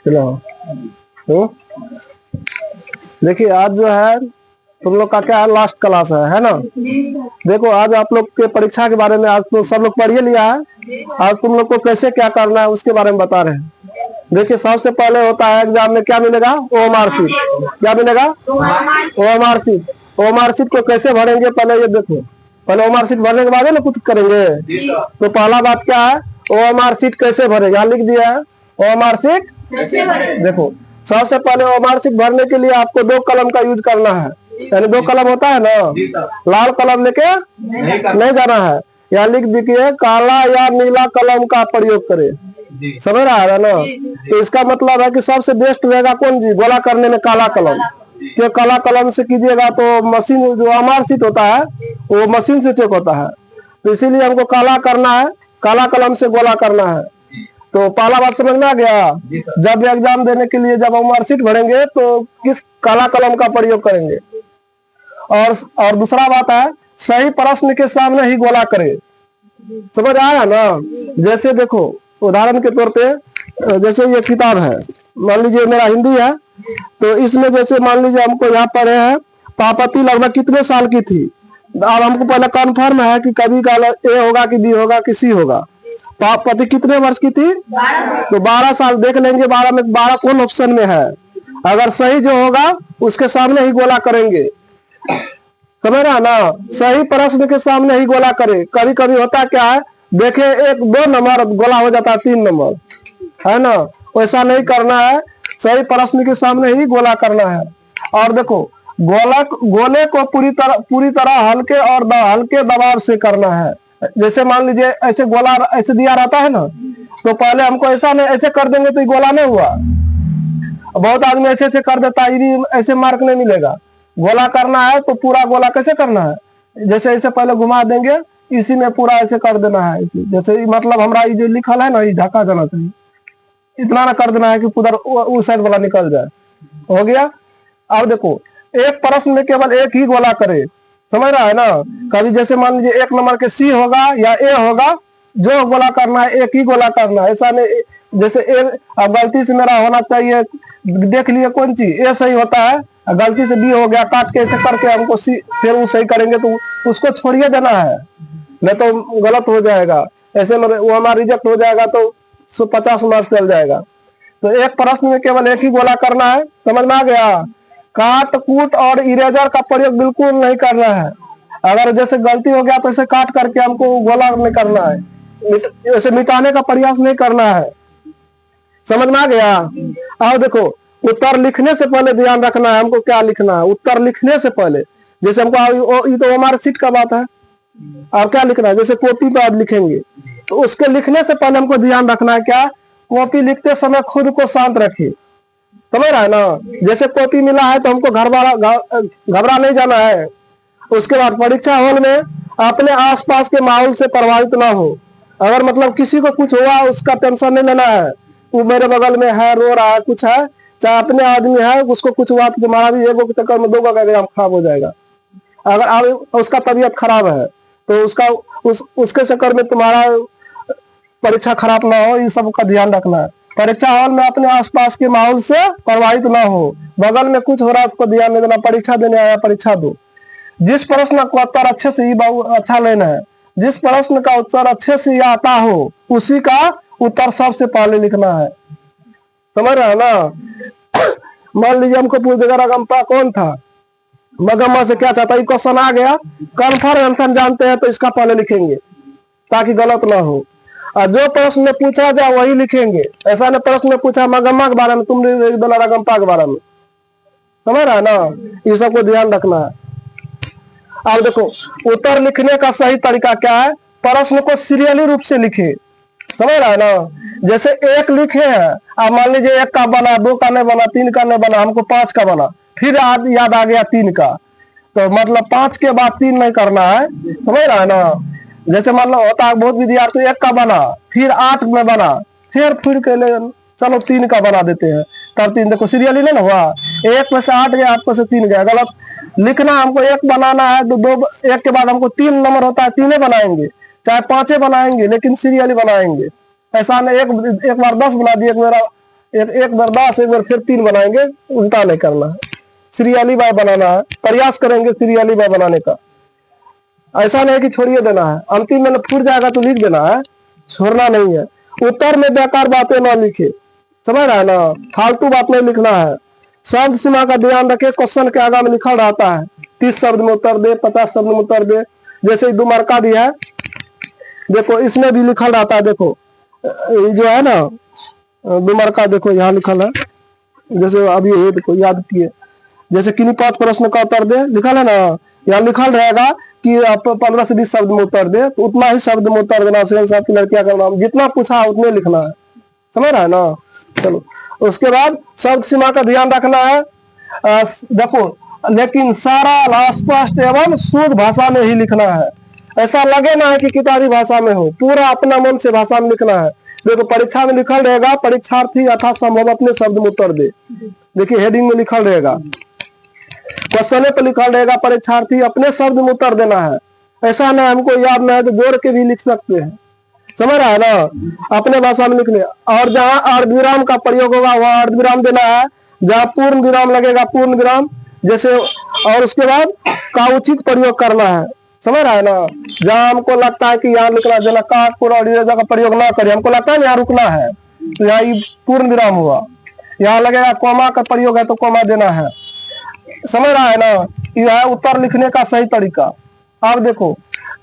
चलो। तो देखिए आज जो है तुम लोग का क्या है, लास्ट क्लास है ना। देखो आज आप लोग के परीक्षा के बारे में आज तो सब लोग पढ़ लिया है। आज तुम लोग को कैसे क्या करना है उसके बारे में बता रहे हैं। देखिए सबसे पहले होता है एग्जाम में क्या मिलेगा, ओएमआर शीट। क्या मिलेगा, ओएमआर शीट। ओएमआर शीट को कैसे भरेंगे पहले ये देखो। पहले ओएमआर शीट भरने के बाद ना कुछ करेंगे। तो पहला बात क्या है, ओएमआर शीट कैसे भरे, यहाँ लिख दिया है ओएमआर शीट। देखो सबसे पहले ओएमआर शीट भरने के लिए आपको 2 कलम का यूज करना है। यानी 2 कलम होता है ना, लाल कलम लेके नहीं जाना है। यहाँ लिख दीजिए काला या नीला कलम का प्रयोग करें। समझ रहा है ना। तो इसका मतलब है कि सबसे बेस्ट रहेगा कौन जी, गोला करने में काला कलम। क्यों काला कलम से कीजिएगा तो मशीन जो ओएमआर शीट होता है वो मशीन से चेक होता है। तो इसीलिए हमको काला करना है, काला कलम से गोला करना है। तो पहला बात समझ में आ गया। जब एग्जाम देने के लिए जब ओएमआर शीट भरेंगे तो किस काला कलम का प्रयोग करेंगे। और दूसरा बात है सही प्रश्न के सामने ही गोला करें। समझ आया ना। जैसे देखो उदाहरण के तौर पे जैसे ये किताब है, मान लीजिए मेरा हिंदी है, तो इसमें जैसे मान लीजिए हमको यहाँ पढ़े हैं पापति लगभग कितने साल की थी। अब हमको पहले कन्फर्म है कि कभी का ए होगा कि बी होगा कि सी होगा। पापति कितने वर्ष की थी, तो 12 साल। देख लेंगे 12 में 12 कौन ऑप्शन में है। अगर सही जो होगा उसके सामने ही गोला करेंगे। समझ रहा ना, सही प्रश्न के सामने ही गोला करे। कभी कभी होता क्या है, देखे 1-2 नंबर गोला हो जाता है 3 नंबर, है ना। वैसा नहीं करना है, सही प्रश्न के सामने ही गोला करना है। और देखो गोले को पूरी तरह हल्के और हल्के दबाव से करना है। जैसे मान लीजिए ऐसे गोला ऐसे दिया रहता है ना, तो पहले हमको ऐसा नहीं, ऐसे कर देंगे तो गोला नहीं हुआ। बहुत आदमी ऐसे ऐसे कर देता है, ऐसे मार्क नहीं मिलेगा। गोला करना है तो पूरा गोला कैसे करना है, जैसे ऐसे पहले घुमा देंगे, इसी में पूरा ऐसे कर देना है। जैसे मतलब हमारा ये जो लिखल है ना, ये ढका जाना चाहिए, इतना ना कर देना है कि उधर उस साइड वाला निकल जाए। हो गया। अब देखो एक प्रश्न में केवल एक ही गोला करे। समझ रहा है ना। कभी जैसे मान लीजिए 1 नंबर के सी होगा या ए होगा, जो गोला करना है एक ही गोला करना है। ऐसा नहीं जैसे अब गलती से मेरा होना चाहिए, देख लिए कौन चीज ए सही होता है, गलती से बी हो गया, काट के ऐसे करके हमको सी फिर वो सही करेंगे तो उसको छोड़िए देना है, नहीं तो गलत हो जाएगा। ऐसे में वो हमारा रिजेक्ट हो जाएगा तो 50 मार्क्स चल जाएगा। तो एक प्रश्न में केवल एक ही गोला करना है। समझ में आ गया। काट कूट और इरेजर का प्रयोग बिल्कुल नहीं करना है। अगर जैसे गलती हो गया तो ऐसे काट करके हमको गोला नहीं करना है, ऐसे मिटाने का प्रयास नहीं करना है। समझ में आ गया। अब देखो उत्तर लिखने से पहले ध्यान रखना है हमको क्या लिखना है। उत्तर लिखने से पहले जैसे हमको ये तो हमारे सीट का बात है, अब क्या लिखना है, जैसे कॉपी पे आप लिखेंगे तो उसके लिखने से पहले हमको ध्यान रखना है क्या, कॉपी लिखते समय खुद को शांत रखिए। समझ रहा है ना। जैसे कॉपी मिला है तो हमको घबरा नहीं जाना है। उसके बाद परीक्षा हॉल में अपने आसपास के माहौल से प्रभावित ना हो। अगर मतलब किसी को कुछ हुआ उसका टेंशन नहीं लेना है। वो मेरे बगल में है, रो रहा है, कुछ है, चाहे अपने आदमी है, उसको कुछ हुआ तो तुम्हारा भी एगो के चक्कर में 2 का एग्जाम खराब हो जाएगा। अगर उसका तबीयत खराब है तो उसके चक्कर में तुम्हारा परीक्षा खराब ना हो, इन सब का ध्यान रखना है। परीक्षा हॉल में अपने आसपास के माहौल से प्रभावित ना हो। बगल में कुछ हो रहा है उसको ध्यान नहीं देना। परीक्षा देने आया परीक्षा दो। जिस प्रश्न का उत्तर अच्छे से अच्छा लेना है, जिस प्रश्न का उत्तर अच्छे से आता हो उसी का उत्तर सबसे पहले लिखना है। समझ रहे हैं ना। मान लीजिए हमको पूछ देगा रगम्पा कौन था, मगम्मा से क्या चाहता, क्वेश्चन आ गया, कन्फर्म जानते हैं तो इसका पहले लिखेंगे ताकि गलत ना हो। और जो प्रश्न में पूछा जाए वही लिखेंगे। ऐसा नहीं प्रश्न में पूछा मगम्मा के बारे में, तुमने लिख देना रगम्पा के बारे में। समझ रहा है ना। इस सबको ध्यान रखना है। अब देखो उत्तर लिखने का सही तरीका क्या है, प्रश्न को सीरियली रूप से लिखे। समझ रहा है ना। जैसे 1 लिखे हैं, अब मान लीजिए 1 का बना, 2 का नहीं बना, 3 का नहीं बना, हमको 5 का बना, फिर याद आ गया 3 का, तो मतलब 5 के बाद 3 नहीं करना है। समझ रहा है ना। जैसे मान लो होता है बहुत विद्यार्थी 1 का बना, फिर 8 में बना, फिर के लिए चलो 3 का बना देते हैं, तब 3। देखो सीरियली नहीं ना हुआ, 1 में से 8 गया, 8 में से 3 गया, गलत। लिखना हमको 1 बनाना है तो 1 के बाद हमको 3 नंबर होता है, 3 बनाएंगे, चाहे 5 बनाएंगे, लेकिन सीरियली बनाएंगे। ऐसा नहीं एक बार 10 बना दिए, एक बार 10, एक बार फिर 3 बनाएंगे, उल्टा नहीं करना है, सीरियली बाय बनाना है, प्रयास करेंगे सीरियली बाय बनाने का। ऐसा नहीं कि छोड़िए देना है, अंतिम में फूट जाएगा तो लिख देना है, छोड़ना नहीं है। उत्तर में बेकार बातें ना लिखे, समझ रहा है ना, फालतू बात नहीं लिखना है। शब्द सीमा का ध्यान रखे, क्वेश्चन के आगे में लिखा रहता है 30 शब्द में उत्तर दे, 50 शब्द में उत्तर दे। जैसे 2 मार्का भी है, देखो इसमें भी लिखा रहता है, देखो जो है ना 2 मार्का, देखो यहाँ लिखल है, जैसे अभी ये देखो याद किए, जैसे किन्हीं 5 प्रश्न का उत्तर दे, लिखल है ना, यहाँ लिखल रहेगा कि आप 15 से 20 शब्द में उत्तर दे, तो उतना ही शब्द में उत्तर देना। साहब की लड़कियां का नाम, जितना पूछा उतने लिखना है, समझ रहा है ना। चलो उसके बाद शब्द सीमा का ध्यान रखना है। देखो लेकिन सारा स्पष्ट एवं शुद्ध भाषा में ही लिखना है, ऐसा लगे ना है कि किताबी भाषा में हो, पूरा अपना मन से भाषा में लिखना है। देखो परीक्षा में लिखल रहेगा, परीक्षार्थी यथासंभव अपने शब्द में उत्तर दे, देखिए हेडिंग में लिखल रहेगा, क्वेश्चन पे लिखल रहेगा परीक्षार्थी अपने शब्द में उत्तर देना है। ऐसा ना हमको याद ना है तो जोड़ के भी लिख सकते हैं, समझ रहा है ना, अपने भाषा में लिख ले। और जहाँ अर्धविराम का प्रयोग होगा वहां अर्धविराम देना है, जहाँ पूर्ण विराम लगेगा पूर्ण विराम, जैसे, और उसके बाद का उचित प्रयोग करना है, समझ रहा है ना। जहाँ हमको लगता है कि यहाँ लिखना जना काट पूरा का प्रयोग ना करें, हमको लगता है यहाँ रुकना है, तो यहाँ पूर्ण विराम हुआ। यहाँ लगेगा कॉमा का प्रयोग है तो कॉमा देना है, समझ रहा है ना। यह है उत्तर लिखने का सही तरीका। अब देखो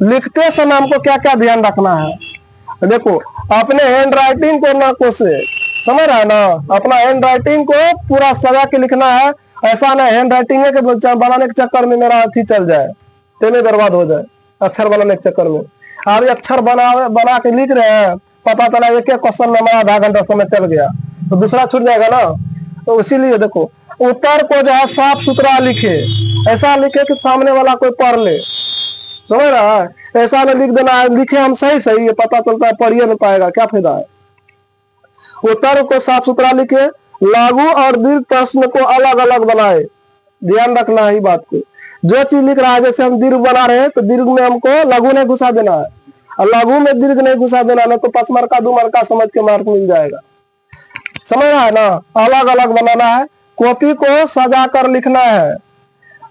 लिखते समय हमको क्या क्या ध्यान रखना है, देखो अपने हैंड राइटिंग को ना कोसे, समझ रहा है ना, अपना हैंड राइटिंग को पूरा सजा के लिखना है। ऐसा ना हैंड राइटिंग के बनाने के चक्कर में मेरा अथी चल जाए, तेने बर्बाद हो जाए अक्षर बनाने के चक्कर में। आप अक्षर बना के लिख रहे हैं, पता चला एक क्वेश्चन में हमारा आधा घंटा समय चल गया तो दूसरा छूट जाएगा ना। तो इसीलिए देखो उत्तर को जो है साफ सुथरा लिखे, ऐसा लिखे कि सामने वाला कोई पढ़ ले, समझ रहा है। ऐसा नहीं लिख देना है, लिखे हम सही सही, ये पता चलता है पढ़िए नहीं पाएगा, क्या फायदा है। उत्तर को साफ सुथरा लिखे, लघु और दीर्घ प्रश्न को अलग अलग बनाए, ध्यान रखना है बात को। जो चीज लिख रहा है, जैसे हम दीर्घ बना रहे हैं तो दीर्घ में हमको लघु नहीं घुसा देना है, और लघु में दीर्घ नहीं घुसा देना है, तो 5 मार्क का 2 मार्क का समझ के मार्क मिल जाएगा, समझ रहा है ना। अलग अलग बनाना है, कॉपी को सजा कर लिखना है।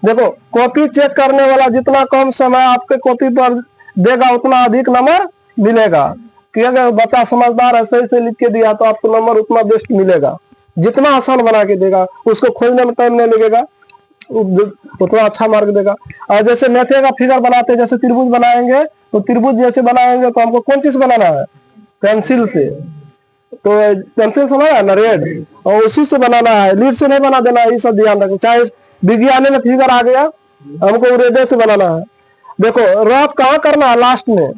देखो कॉपी चेक करने वाला जितना कम समय आपके कॉपी पर देगा उतना अधिक नंबर मिलेगा, कि अगर बच्चा समझदार है सही से लिख के दिया तो आपको नंबर उतना बेस्ट मिलेगा। जितना आसान बना के देगा उसको खोजने में टाइम नहीं लगेगा, उतना अच्छा मार्क देगा। और जैसे मैथे का फिगर बनाते हैं, जैसे त्रिभुज बनाएंगे तो त्रिभुज जैसे बनाएंगे तो हमको कौन चीज बनाना है, पेंसिल से, तो पेंसिल से बनाना है ना रेड, और उसी से बनाना है, लीड से नहीं बना देना है, ये सब ध्यान रखना। चाहे विज्ञान में फिगर आ गया हमको रेड से बनाना है। देखो रफ कहाँ करना है, लास्ट में,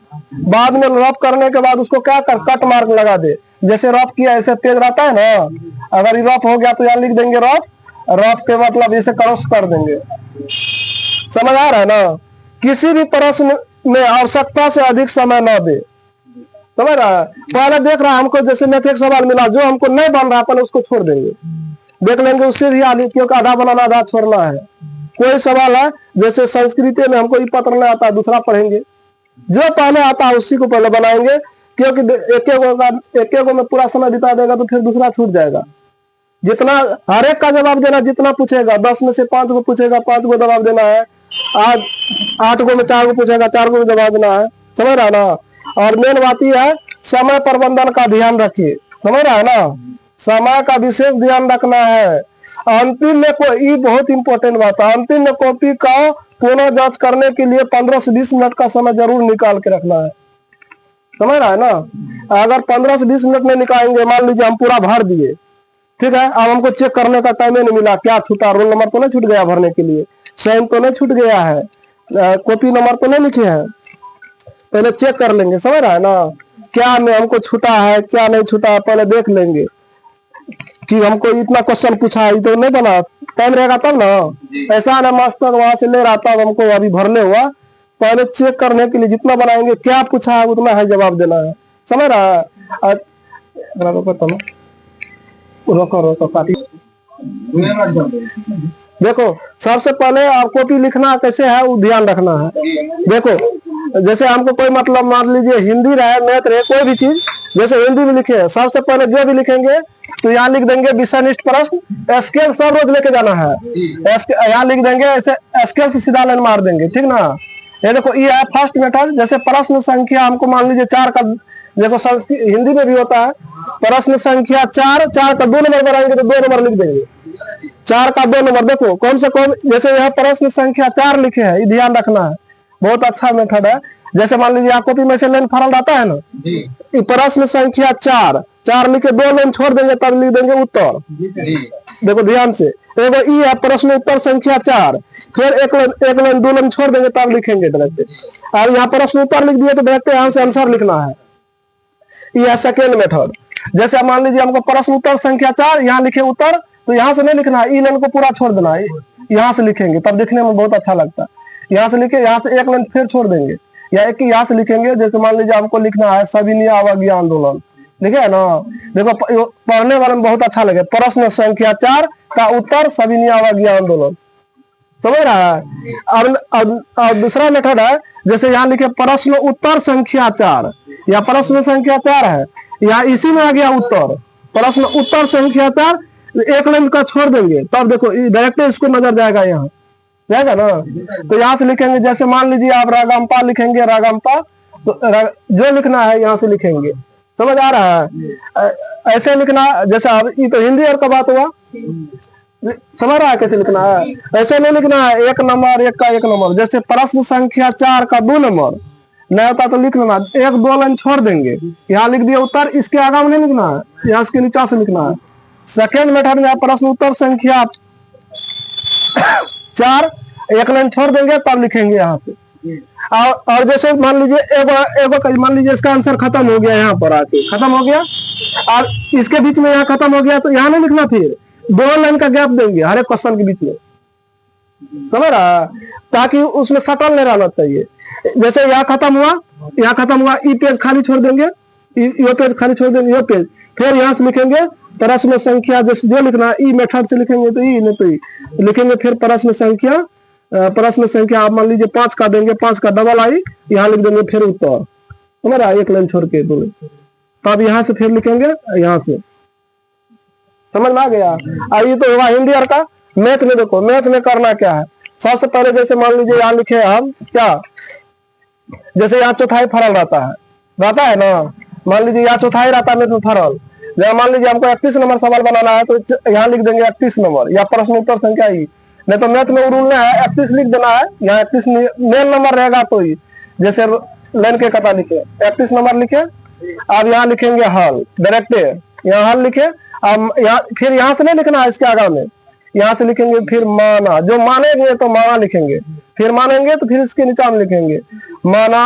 बाद में रफ करने के बाद उसको क्या कर कट मार्क लगा दे। जैसे रफ किया ऐसे तेज रहता है ना, अगर रफ हो गया तो यहाँ लिख देंगे रफ, रफ के मतलब इसे क्रॉस कर देंगे, समझ आ रहा है ना। किसी भी प्रश्न में आवश्यकता से अधिक समय न दे, समझ रहा है। पहले देख रहा है हमको जैसे मैथ एक सवाल मिला, जो हमको नहीं बन रहा अपन उसको छोड़ देंगे, देख लेंगे उससे भी आगे, क्योंकि आधा बनाना आधा छोड़ना है। कोई सवाल है जैसे संस्कृत में हमको ये पत्र नहीं आता, दूसरा पढ़ेंगे, जो पहले आता है उसी को पहले बनाएंगे, क्योंकि एक एक में पूरा समय बिता देगा तो फिर दूसरा छूट जाएगा। जितना हर एक का जवाब देना, जितना पूछेगा 10 में से 5 को पूछेगा, 5 को जवाब देना है। आज 8 को में 4 को पूछेगा, 4 को जवाब देना है, समझ रहा ना। और मेन बात यह है समय प्रबंधन का ध्यान रखिए, समझ रहा है ना, समय का विशेष ध्यान रखना है। अंतिम में ये बहुत इंपॉर्टेंट बात है, अंतिम में कॉपी का पुनः जांच करने के लिए 15 से 20 मिनट का समय जरूर निकाल के रखना है, समझ रहा है ना। अगर 15 से 20 मिनट नहीं निकालेंगे, मान लीजिए हम पूरा भर दिए, ठीक है, अब हमको चेक करने का टाइम ही नहीं मिला, क्या छूटा, रोल नंबर तो नहीं छूट गया भरने के लिए, साइन तो नहीं छूट गया है, कॉपी नंबर तो नहीं लिखे हैं, पहले चेक कर लेंगे, समझ रहा है ना। क्या में हमको छूटा है क्या नहीं छूटा है पहले देख लेंगे, कि हमको इतना क्वेश्चन पूछा है तो नहीं बना, टाइम रहेगा तब ना। ऐसा ना मास्टर वहां से ले रहा था हमको अभी भरने हुआ, पहले चेक करने के लिए जितना बनाएंगे क्या पूछा है उतना है जवाब देना है, समझ रहा है। रोको पार्टी। देखो सबसे पहले आप कॉपी लिखना कैसे है वो ध्यान रखना है। देखो जैसे हमको कोई मतलब मान लीजिए हिंदी रहे, मैथ रहे, कोई भी चीज जैसे हिंदी में लिखे, सबसे पहले जो भी लिखेंगे तो यहाँ लिख देंगे विषयनिष्ठ प्रश्न, स्केल सब रोज लेके जाना है, यहाँ लिख देंगे, ऐसे स्केल से सीधा लाइन मार देंगे, ठीक ना। ये देखो ये है फर्स्ट मेथड। जैसे प्रश्न संख्या हमको मान लीजिए 4 का, देखो हिंदी में भी होता है प्रश्न संख्या 4, 4 का 2 नंबर बनाएंगे तो 2 नंबर लिख देंगे, 4 का 2 नंबर। देखो कौन से कौन, जैसे यह प्रश्न संख्या 4 लिखे है, ये ध्यान रखना है, बहुत अच्छा मेथड है। जैसे मान लीजिए कॉपी में से लाइन फरल आता है ना, ये प्रश्न संख्या 4, 4 लिखे 2 लाइन छोड़ देंगे तब लिख देंगे उत्तर। देखो ध्यान से, एगो ई है प्रश्न उत्तर संख्या 4, फिर एक लाइन 2 लाइन छोड़ देंगे तब लिखेंगे डायरेक्ट। और यहाँ प्रश्न उत्तर लिख दिए तो डायरेक्ट यहाँ से आंसर लिखना है। यह है सेकेंड मेथड। जैसे मान लीजिए हमको प्रश्न उत्तर संख्या 4, यहाँ लिखे उत्तर, तो यहाँ से नहीं लिखना है, ई लाइन को पूरा छोड़ देना है, यहाँ से लिखेंगे तब दिखने में बहुत अच्छा लगता है। यहाँ से लिखे, यहाँ से एक लाइन फिर छोड़ देंगे, या एक यहाँ से लिखेंगे। जैसे मान लीजिए हमको लिखना है सविनय अवज्ञा आंदोलन, लिखे है ना, देखो पढ़ने वाले में बहुत अच्छा लगे, प्रश्न संख्या 4 का उत्तर सविनय अवज्ञा आंदोलन, समझ रहा है। और दूसरा मेथड है, जैसे यहाँ लिखे प्रश्न उत्तर संख्या 4, या प्रश्न संख्या 4 है, या इसी में आ गया उत्तर, प्रश्न उत्तर संख्या 4, एक लाइन का छोड़ देंगे तब देखो डायरेक्ट इसको नजर जाएगा, यहाँ जाएगा ना। तो यहाँ से लिखेंगे, जैसे मान लीजिए आप रागम्पा लिखेंगे, रागम्पा तो जो लिखना है यहाँ से लिखेंगे, समझ आ रहा है। ऐसे लिखना, जैसे अब ये तो हिंदी और का बात हुआ, समझ रहा है कैसे लिखना है। ऐसे नहीं लिखना है एक नंबर, एक का 1 नंबर। जैसे प्रश्न संख्या 4 का 2 नंबर नहीं होता तो लिख लेना, 1-2 लाइन छोड़ देंगे, यहाँ लिख दिया उत्तर, इसके आगे में नहीं लिखना है, यहाँ इसके नीचे से लिखना है। सेकेंड मेथड में प्रश्न उत्तर संख्या 4, एक लाइन छोड़ देंगे तब लिखेंगे यहाँ से। और जैसे मान लीजिए एगो मान लीजिए इसका आंसर खत्म हो गया, यहाँ पर आके खत्म हो गया और इसके बीच में यहाँ खत्म हो गया, तो यहाँ नहीं लिखना, फिर 2 लाइन का गैप देंगे हर एक क्वेश्चन के बीच में, समझ रहा, ताकि उसमें सटल नहीं रहना चाहिए। जैसे यहाँ खत्म हुआ, ई पेज खाली छोड़ देंगे, ये पेज खाली छोड़ देंगे, ये पेज, फिर यहाँ से लिखेंगे प्रश्न संख्या, जैसे जो लिखना है ई मेथड से लिखेंगे तो ई, नहीं तो ई लिखेंगे। फिर प्रश्न संख्या आप मान लीजिए 5 का देंगे, 5 का डबल आई, यहाँ लिख देंगे फिर उत्तर, समझ रहा, एक लाइन छोड़ के 2 लाइन, तब यहाँ से फिर लिखेंगे, यहाँ से, समझ में आ गया। और ये तो हुआ हिंदी और का। मैथ में देखो, मैथ में करना क्या है, सबसे पहले जैसे मान लीजिए यहाँ लिखे हम क्या, जैसे यहाँ चौथाई फरल रहता है ना, मान लीजिए यहाँ चौथाई रहता है मैथ में फरल, जब मान लीजिए हमको 31 नंबर सवाल बनाना है तो यहाँ लिख देंगे 31 नंबर, या प्रश्न उत्तर संख्या ही, नहीं तो मैथ में रूल है 31 लिख देना है, यहाँ 31 मेन नंबर रहेगा तो ही, जैसे लाइन के कथा लिखे 31 नंबर लिखे, अब यहाँ लिखेंगे हल, डायरेक्ट यहाँ हल लिखे। अब यहाँ फिर यहाँ से नहीं लिखना है, इसके आगे में यहाँ से लिखेंगे फिर माना, जो मानेंगे तो माना लिखेंगे, फिर मानेंगे तो फिर इसके नीचे में लिखेंगे माना,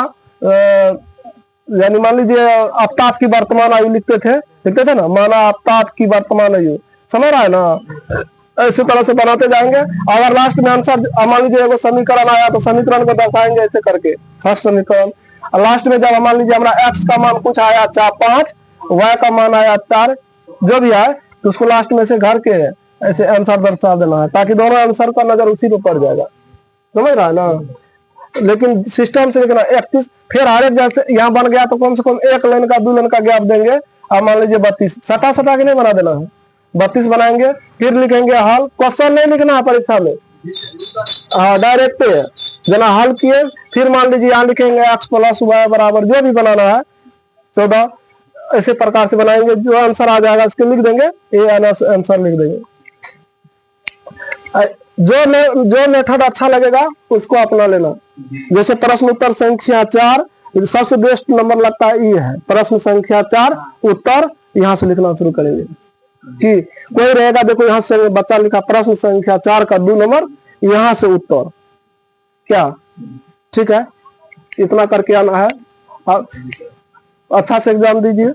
यानी मान लीजिए आफ्ताब की वर्तमान आयु लिखते थे ना, माना आफ्ताब की वर्तमान आयु, समझ रहा है ना। इसी तरह से बनाते जाएंगे। अगर लास्ट में आंसर मान लीजिए एगो समीकरण आया तो समीकरण को दर्शाएंगे ऐसे करके, फर्स्ट समीकरण, और लास्ट में जब मान लीजिए हमारा एक्स का मान कुछ आया 5, वाई का मान आया 4, जो भी आए तो उसको लास्ट में से घर के ऐसे आंसर दर्शा देना है, ताकि दोनों आंसर का नजर उसी पे पड़ जाएगा, समझ रहा है ना। लेकिन सिस्टम से लिखना 31, फिर हर एक जैसे यहाँ बन गया तो कम से कम 1 लाइन का 2 लाइन का गैप देंगे। अब मान लीजिए 32, सटा के नहीं बना देना है, 32 बनाएंगे, फिर लिखेंगे हल, क्वेश्चन नहीं लिखना है परीक्षा में, डायरेक्ट जना हल किए, फिर मान लीजिए यहाँ लिखेंगे x + y बराबर जो भी बनाना है 14, ऐसे प्रकार से बनाएंगे, जो आंसर आ जाएगा उसके लिख देंगे, ये आंसर लिख देंगे। जो मेथड अच्छा लगेगा उसको अपना लेना। जैसे प्रश्न उत्तर संख्या 4 सबसे बेस्ट नंबर लगता है, ये है प्रश्न संख्या 4 उत्तर, यहाँ से लिखना शुरू करेंगे कि कोई रहेगा, देखो यहाँ से बच्चा लिखा प्रश्न संख्या 4 का 2 नंबर, यहाँ से उत्तर, क्या ठीक है, इतना करके आना है। अच्छा से एग्जाम दीजिए।